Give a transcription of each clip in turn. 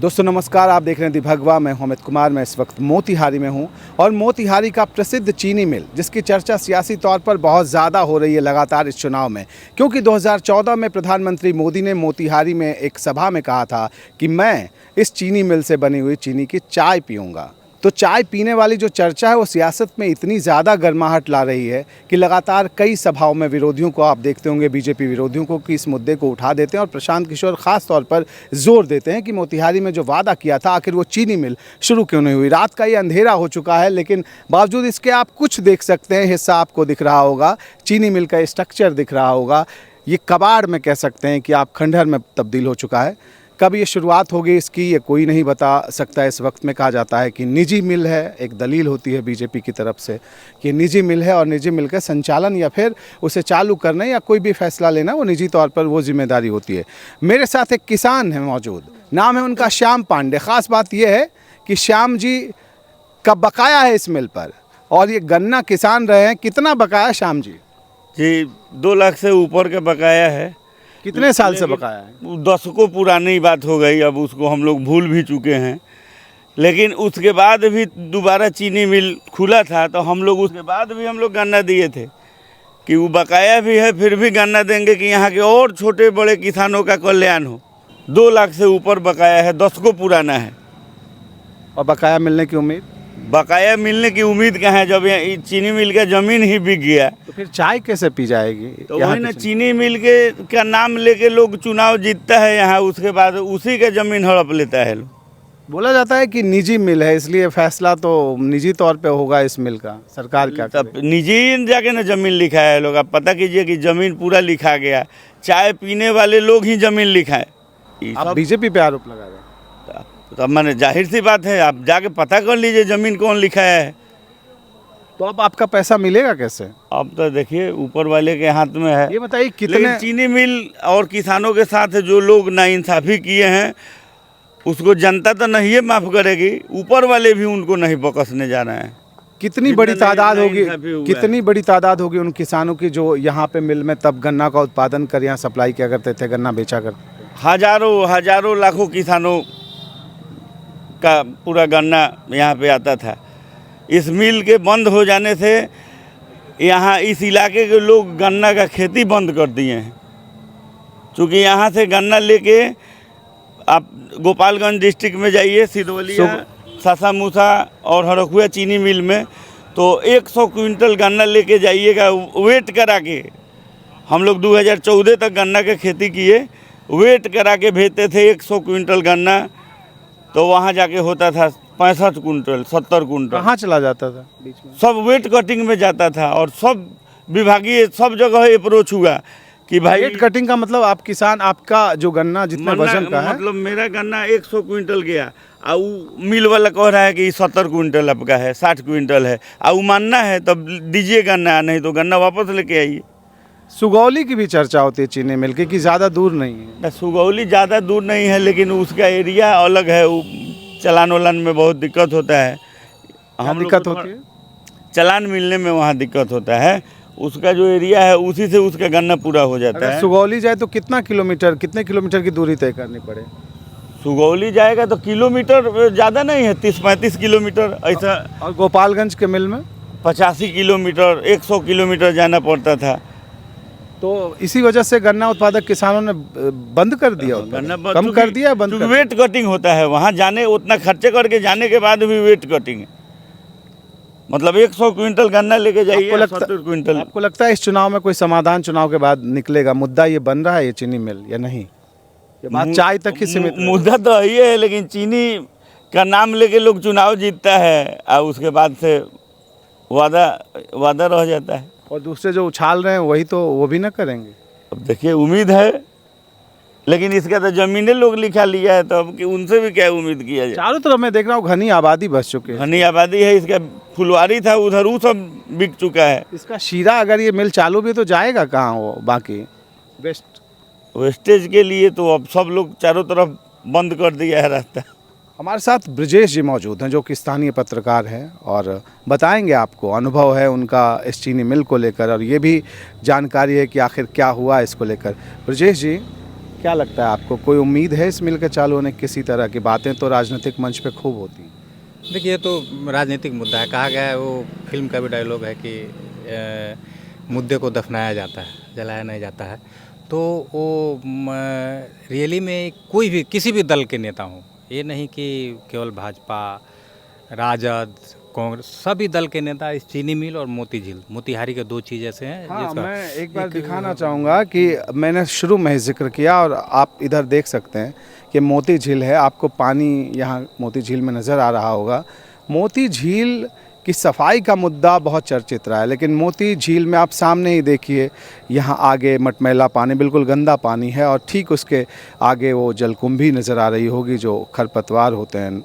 दोस्तों नमस्कार, आप देख रहे हैं दिभगवा। मैं हूं अमित कुमार। मैं इस वक्त मोतिहारी में हूं और मोतिहारी का प्रसिद्ध चीनी मिल, जिसकी चर्चा सियासी तौर पर बहुत ज़्यादा हो रही है लगातार इस चुनाव में, क्योंकि 2014 में प्रधानमंत्री मोदी ने मोतिहारी में एक सभा में कहा था कि मैं इस चीनी मिल से बनी हुई चीनी की चाय पीऊँगा। तो चाय पीने वाली जो चर्चा है वो सियासत में इतनी ज़्यादा गर्माहट ला रही है कि लगातार कई सभाओं में विरोधियों को आप देखते होंगे, बीजेपी विरोधियों को, कि इस मुद्दे को उठा देते हैं और प्रशांत किशोर ख़ास तौर पर जोर देते हैं कि मोतिहारी में जो वादा किया था आखिर वो चीनी मिल शुरू क्यों नहीं हुई। रात का ये अंधेरा हो चुका है, लेकिन बावजूद इसके आप कुछ देख सकते हैं। हिस्सा आपको दिख रहा होगा, चीनी मिल का स्ट्रक्चर दिख रहा होगा। ये कबाड़ में कह सकते हैं कि आप खंडहर में तब्दील हो चुका है। कब ये शुरुआत होगी इसकी, ये कोई नहीं बता सकता। इस वक्त में कहा जाता है कि निजी मिल है, एक दलील होती है बीजेपी की तरफ से कि निजी मिल है और निजी मिल का संचालन या फिर उसे चालू करने या कोई भी फैसला लेना वो निजी तौर पर वो जिम्मेदारी होती है। मेरे साथ एक किसान है मौजूद, नाम है उनका श्याम पांडे। ख़ास बात यह है कि श्याम जी का बकाया है इस मिल पर, और ये गन्ना किसान रहे हैं। कितना बकाया श्याम जी? जी 2 लाख से ऊपर का बकाया है। कितने साल से बकाया है? 10 को पुरानी बात हो गई, अब उसको हम लोग भूल भी चुके हैं। लेकिन उसके बाद भी दोबारा चीनी मिल खुला था तो हम लोग उसके बाद भी हम लोग गन्ना दिए थे कि वो बकाया भी है, फिर भी गन्ना देंगे कि यहाँ के और छोटे बड़े किसानों का कल्याण हो। 2 लाख से ऊपर बकाया है, 10 को पुराना है। और बकाया मिलने की उम्मीद? बकाया मिलने की उम्मीद कहाँ है जब यहाँ चीनी मिल का ज़मीन ही बिक गया। तो फिर चाय कैसे पी जाएगी? तो वही ना, चीनी मिल के का नाम लेके लोग चुनाव जीतता है यहाँ, उसके बाद उसी का ज़मीन हड़प लेता है लोग। बोला जाता है कि निजी मिल है, इसलिए फैसला तो निजी तौर पे होगा इस मिल का। सरकार क्या तब करे? निजी जाके ना ज़मीन लिखा है लोग। आप पता कीजिए कि ज़मीन पूरा लिखा गया, चाय पीने वाले लोग ही ज़मीन लिखा है। आप बीजेपी पे आरोप लगा रहे हैं? तब मैंने जाहिर सी बात है, आप जाके पता कर लीजिए ज़मीन कौन लिखा है। तो अब आपका पैसा मिलेगा कैसे? अब तो देखिए ऊपर वाले के हाथ में है। ये बताइए लेकिन कितने चीनी मिल और किसानों के साथ जो लोग नाइंसाफ़ी किए हैं उसको जनता तो नहीं माफ़ करेगी, ऊपर वाले भी उनको नहीं बख्शने जा रहे हैं। कितनी बड़ी तादाद होगी, नाइंसाफ़ी हुआ कितनी बड़ी तादाद होगी उन किसानों की जो यहाँ पे मिल में तब गन्ना का उत्पादन कर यहाँ सप्लाई किया करते थे, गन्ना बेचा करते थे? हजारों लाखों किसानों का पूरा गन्ना यहाँ पे आता था। इस मिल के बंद हो जाने से यहाँ इस इलाके के लोग गन्ना का खेती बंद कर दिए हैं। चूँकि यहाँ से गन्ना लेके आप गोपालगंज डिस्ट्रिक्ट में जाइए, सिद्धवलिया, सासामूसा और हरखुआ चीनी मिल में, तो 100 क्विंटल गन्ना लेके जाइएगा वेट करा के। हम लोग 2014 तक गन्ना की खेती किए, वेट करा के भेजते थे 100 क्विंटल गन्ना, तो वहाँ जाके होता था 65 कुंटल, 70 कुंटल। कहाँ चला जाता था बीच में? सब वेट कटिंग में जाता था और सब विभागीय सब जगह अप्रोच हुआ कि भाई वेट कटिंग का मतलब आप किसान, आपका जो गन्ना जितना वजन का है, मतलब मेरा गन्ना 100 क्विंटल गया और वो मिल वाला कह रहा है कि 70 क्विंटल आपका है, 60 क्विंटल है, और वो मानना है तब दीजिए गन्ना, नहीं तो गन्ना वापस लेके आइए। सुगौली की भी चर्चा होती है चीनी मिल की कि ज़्यादा दूर नहीं है। सुगौली ज़्यादा दूर नहीं है, लेकिन उसका एरिया अलग है। वो चलान वलान में बहुत दिक्कत होता है। हम दिक्कत होती है, चलान मिलने में वहाँ दिक्कत होता है। उसका जो एरिया है उसी से उसका गन्ना पूरा हो जाता है। सुगौली जाए तो कितने किलोमीटर की दूरी तय करनी पड़े? सुगौली जाएगा तो किलोमीटर ज़्यादा नहीं है, 30-35 किलोमीटर ऐसा। और गोपालगंज के मिल में 85 किलोमीटर, 100 किलोमीटर जाना पड़ता था। तो इसी वजह से गन्ना उत्पादक किसानों ने बंद कर दिया, कम कर दिया, बंद कर वेट कटिंग होता है वहाँ जाने, उतना खर्चे करके जाने के बाद भी वेट कटिंग है। मतलब 100 क्विंटल गन्ना लेके जाइए, 70 क्विंटल। आपको लगता है इस चुनाव में कोई समाधान चुनाव के बाद निकलेगा? मुद्दा ये बन रहा है ये चीनी मिल या नहीं? ये बात चाय तक ही सीमित है। मुद्दा तो ये है, लेकिन चीनी का नाम लेके लोग चुनाव जीतता है और उसके बाद से वादा रह जाता है। और दूसरे जो उछाल रहे हैं वही तो वो भी ना करेंगे। अब देखिए उम्मीद है, लेकिन इसका तो ज़मीनें लोग लिखा लिया है, तो अब कि उनसे भी क्या उम्मीद किया जाए। चारों तरफ मैं देख रहा हूँ घनी आबादी बस चुके हैं। घनी आबादी है, इसका फुलवारी था उधर, वो सब बिक चुका है। इसका शीरा अगर ये मिल चालू भी तो जाएगा कहाँ वो बाकी वेस्टेज के लिए? तो अब सब लोग चारों तरफ बंद कर दिया है रास्ता। हमारे साथ ब्रजेश जी मौजूद हैं जो कि स्थानीय पत्रकार हैं और बताएंगे आपको, अनुभव है उनका इस चीनी मिल को लेकर और ये भी जानकारी है कि आखिर क्या हुआ इसको लेकर। ब्रजेश जी, क्या लगता है आपको, कोई उम्मीद है इस मिल के चालू होने की? किसी तरह की बातें तो राजनीतिक मंच पे खूब होती हैं। देखिए, ये तो राजनीतिक मुद्दा है। कहा गया है, वो फिल्म का भी डायलॉग है कि मुद्दे को दफनाया जाता है, जलाया नहीं जाता है। तो वो रियली में कोई भी किसी भी दल के नेता हों, ये नहीं कि केवल भाजपा, राजद, कांग्रेस, सभी दल के नेता इस चीनी मिल और मोती झील, मोतिहारी के दो चीज़ ऐसे हैं हाँ, जिसका मैं एक बार दिखाना चाहूँगा कि मैंने शुरू में ही जिक्र किया और आप इधर देख सकते हैं कि मोती झील है। आपको पानी यहाँ मोती झील में नज़र आ रहा होगा। मोती झील की सफाई का मुद्दा बहुत चर्चित रहा है, लेकिन मोती झील में आप सामने ही देखिए, यहाँ आगे मटमैला पानी, बिल्कुल गंदा पानी है और ठीक उसके आगे वो जलकुंभी नज़र आ रही होगी जो खरपतवार होते हैं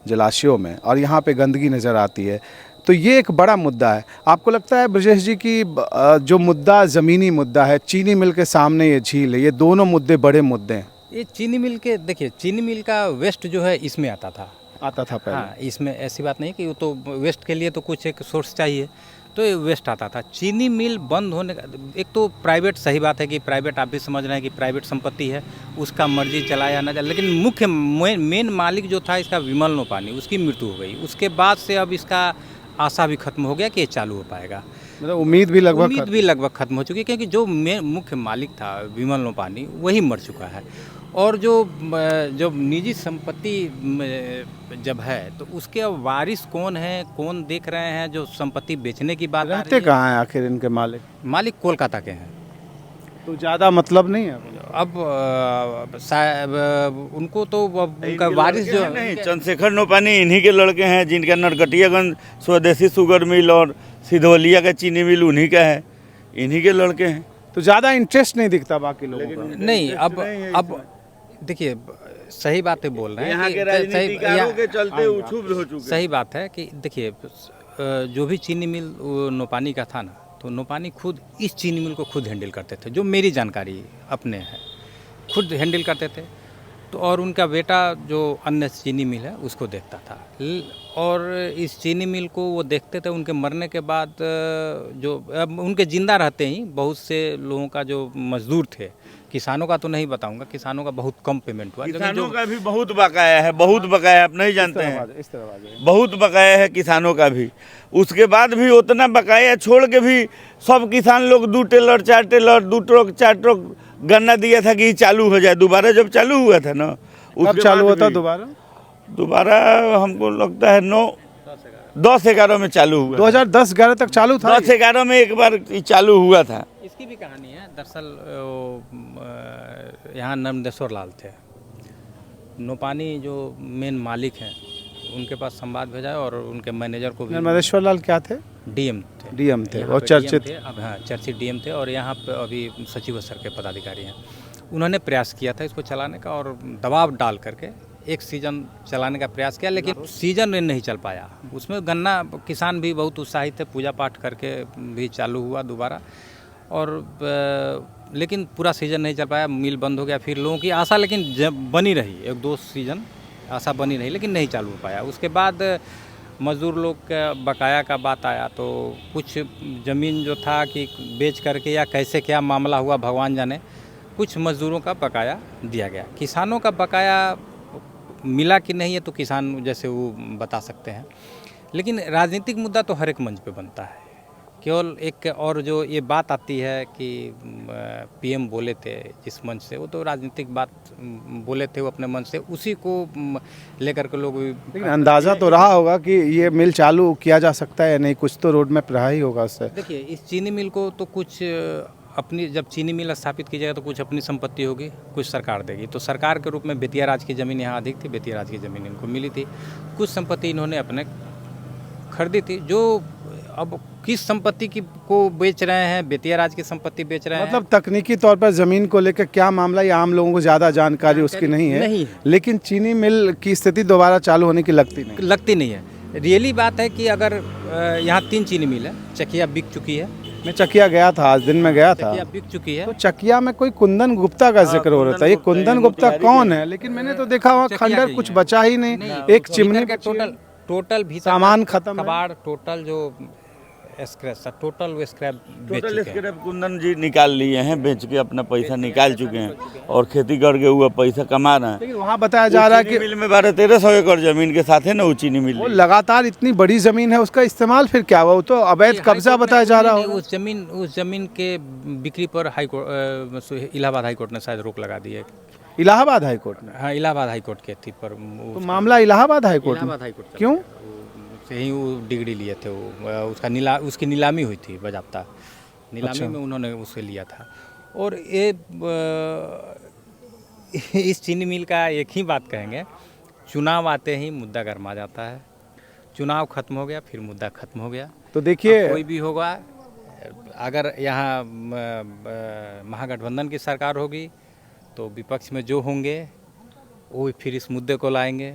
जलाशयों में, और यहाँ पे गंदगी नज़र आती है। तो ये एक बड़ा मुद्दा है। आपको लगता है ब्रजेश जी की जो मुद्दा ज़मीनी मुद्दा है, चीनी मिल के सामने ये झील है, ये दोनों मुद्दे बड़े मुद्दे हैं? ये चीनी मिल के, देखिए, चीनी मिल का वेस्ट जो है इसमें आता था पहले। हाँ, इसमें ऐसी बात नहीं कि वो तो वेस्ट के लिए तो कुछ एक सोर्स चाहिए, तो ये वेस्ट आता था। चीनी मिल बंद होने का एक तो प्राइवेट, सही बात है कि प्राइवेट, आप भी समझ रहे हैं कि प्राइवेट संपत्ति है, उसका मर्जी चलाया ना चला, लेकिन मुख्य मेन मालिक जो था इसका, विमल नोपानी, उसकी मृत्यु हो गई। उसके बाद से अब इसका आशा भी खत्म हो गया कि ये चालू हो पाएगा। मतलब उम्मीद भी लगभग खत्म हो चुकी है, क्योंकि जो मुख्य मालिक था विमल नोपानी, वही मर चुका है। और जो निजी संपत्ति जब है तो उसके अब वारिस कौन है, कौन देख रहे हैं? जो संपत्ति बेचने की बात, रहते कहाँ हैं आखिर इनके मालिक? मालिक कोलकाता के हैं। तो ज़्यादा मतलब नहीं है अब उनको तो उनका वारिस जो नहीं, चंद्रशेखर नोपानी इन्हीं के लड़के हैं, जिनका नरकटियागंज स्वदेशी शुगर मिल और सिधवलिया का चीनी मिल उन्हीं का है, इन्हीं के लड़के हैं। तो ज़्यादा इंटरेस्ट नहीं दिखता बाकी लोगों का। नहीं, अब देखिए, सही बातें बोल रहे हैं यहाँ के राजनीतिकारों के चलते उछूब हो चुके। सही बात है कि देखिए, जो भी चीनी मिल नोपानी का था ना, तो नोपानी खुद इस चीनी मिल को खुद हैंडल करते थे, जो मेरी जानकारी अपने है, खुद हैंडल करते थे। तो और उनका बेटा जो अन्य चीनी मिल है उसको देखता था, और इस चीनी मिल को वो देखते थे। उनके मरने के बाद जो अब उनके जिंदा रहते ही बहुत से लोगों का जो मजदूर थे, किसानों का तो नहीं बताऊंगा, किसानों का बहुत कम पेमेंट हुआ, किसानों का भी बहुत बकाया है, बहुत बकाया, आप नहीं जानते हैं, इस तरह बहुत बकाया है किसानों का भी। उसके बाद भी उतना बकाया छोड़ के भी सब किसान लोग 2 टेलर 4 टेलर 2 ट्रक 4 ट्रक गन्ना दिया था कि चालू हो जाए। दोबारा जब चालू हुआ था ना, कब चालू होता दोबारा हमको लगता है 10-11 में चालू हुआ। 2010-11 तक चालू था। 10-11 में एक बार चालू हुआ था। इसकी भी कहानी है। दरअसल यहाँ नर्मदेश्वर लाल थे, नोपानी जो मेन मालिक हैं, उनके पास संवाद भेजा और उनके मैनेजर को भी। नर्मदेश्वर लाल क्या थे? डीएम थे और चर्चित। अब हाँ, चर्चित डीएम थे, और यहाँ पे अभी सचिव स्तर के पदाधिकारी हैं। उन्होंने प्रयास किया था इसको चलाने का, और दबाव डाल करके एक सीज़न चलाने का प्रयास किया, लेकिन सीज़न नहीं चल पाया। उसमें गन्ना किसान भी बहुत उत्साहित थे, पूजा पाठ करके भी चालू हुआ दोबारा, और लेकिन पूरा सीज़न नहीं चल पाया, मिल बंद हो गया। फिर लोगों की आशा लेकिन बनी रही, 1-2 सीज़न आशा बनी रही, लेकिन नहीं चालू हो पाया। उसके बाद मज़दूर लोग का बकाया का बात आया, तो कुछ ज़मीन जो था कि बेच करके या कैसे क्या मामला हुआ भगवान जाने, कुछ मज़दूरों का बकाया दिया गया। किसानों का बकाया मिला कि नहीं, है तो किसान जैसे वो बता सकते हैं, लेकिन राजनीतिक मुद्दा तो हर एक मंच पे बनता है। केवल एक और जो ये बात आती है कि पीएम बोले थे जिस मंच से, वो तो राजनीतिक बात बोले थे वो अपने मंच से, उसी को लेकर के लोग। लेकिन अंदाज़ा तो रहा होगा कि ये मिल चालू किया जा सकता है या नहीं, कुछ तो रोड मैप रहा ही होगा उससे। देखिए, इस चीनी मिल को तो कुछ अपनी, जब चीनी मिल स्थापित की जाएगा तो कुछ अपनी संपत्ति होगी, कुछ सरकार देगी। तो सरकार के रूप में बेतिया राज की ज़मीन यहाँ अधिक थी, बेतिया राज की ज़मीन इनको मिली थी। कुछ संपत्ति इन्होंने अपने खरीदी थी, जो अब किस संपत्ति की को बेच रहे हैं, बेतिया राज की संपत्ति बेच रहे हैं। मतलब तकनीकी तौर पर ज़मीन को लेकर क्या मामला, या आम लोगों को ज़्यादा जानकारी उसकी नहीं है, लेकिन चीनी मिल की स्थिति दोबारा चालू होने की लगती नहीं है। रियली बात है कि अगर यहाँ 3 चीनी मिल है, चकिया बिक चुकी है। मैं चकिया गया था, आज दिन में गया था, चकिया बिक चुकी है। तो चकिया में कोई कुंदन गुप्ता का जिक्र हो रहा था। ये कुंदन गुप्ता कौन है? लेकिन मैंने तो देखा वहाँ खंडर कुछ बचा ही नहीं, एक चिमनी टोटल भी सामान खत्म, कबाड़ टोटल जो स्क्रैप टोटल वो स्क्रैप बेच टोटल चुके हैं। स्क्रैप कुंदन जी निकाल लिए हैं, बेच के अपना पैसा निकाल चुके हैं और खेती करके हुआ पैसा कमा रहे हैं। लेकिन वहाँ बताया जा रहा है चीनी कि मिल में 1200-1300 एकड़ जमीन के साथ है ना वो चीनी मिल। वो लगातार इतनी बड़ी जमीन है, उसका इस्तेमाल फिर क्या हुआ? वो तो अवैध कब्जा बताया जा रहा होगा। उस जमीन के बिक्री पर high court, Allahabad high court ने शायद रोक लगा दी है। इलाहाबाद हाई कोर्ट में? हाँ, इलाहाबाद हाई कोर्ट के थी पर तो मामला इलाहाबाद हाई कोर्ट में इलाहाबाद हाई कोर्ट क्यों? से ही वो डिग्री लिए थे, वो उसकी नीलामी हुई थी बाज़ाब्ता नीलामी में उन्होंने उसे लिया था। और ये इस चीनी मिल का एक ही बात कहेंगे, चुनाव आते ही मुद्दा गर्मा जाता है। चुनाव खत्म हो गया फिर मुद्दा खत्म हो गया। तो देखिए, अब कोई भी होगा, अगर यहाँ महागठबंधन की सरकार होगी तो विपक्ष में जो होंगे वो फिर इस मुद्दे को लाएंगे।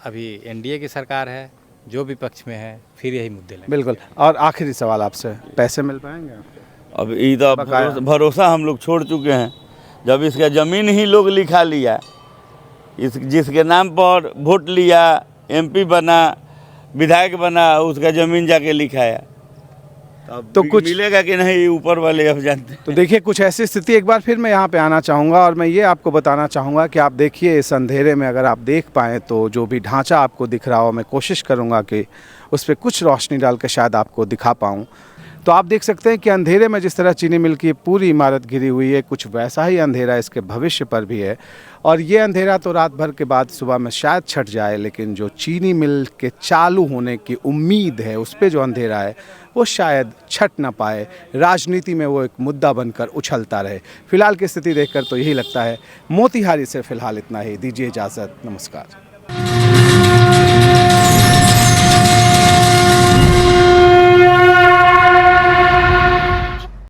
अभी एनडीए की सरकार है, जो विपक्ष में है फिर यही मुद्दे लेंगे। बिल्कुल। और आखिरी सवाल आपसे, पैसे मिल पाएंगे? अब ये तो भरोसा हम लोग छोड़ चुके हैं। जब इसका ज़मीन ही लोग लिखा लिया, इस जिसके नाम पर वोट लिया, एमपी बना, विधायक बना, उसका ज़मीन जाके लिखाया, तो कुछ मिलेगा कि नहीं ऊपर वाले अब जानते हैं। तो देखिए, कुछ ऐसी स्थिति, एक बार फिर मैं यहाँ पे आना चाहूँगा और मैं ये आपको बताना चाहूँगा कि आप देखिए इस अंधेरे में अगर आप देख पाएँ तो जो भी ढांचा आपको दिख रहा हो, मैं कोशिश करूँगा कि उस पर कुछ रोशनी डाल के शायद आपको दिखा पाऊँ। तो आप देख सकते हैं कि अंधेरे में जिस तरह चीनी मिल की पूरी इमारत घिरी हुई है, कुछ वैसा ही अंधेरा इसके भविष्य पर भी है। और ये अंधेरा तो रात भर के बाद सुबह में शायद छट जाए, लेकिन जो चीनी मिल के चालू होने की उम्मीद है उस पर जो अंधेरा है वो शायद छट ना पाए, राजनीति में वो एक मुद्दा बनकर उछलता रहे। फिलहाल की स्थिति देखकर तो यही लगता है। मोतिहारी से फिलहाल इतना ही, दीजिए इजाज़त, नमस्कार।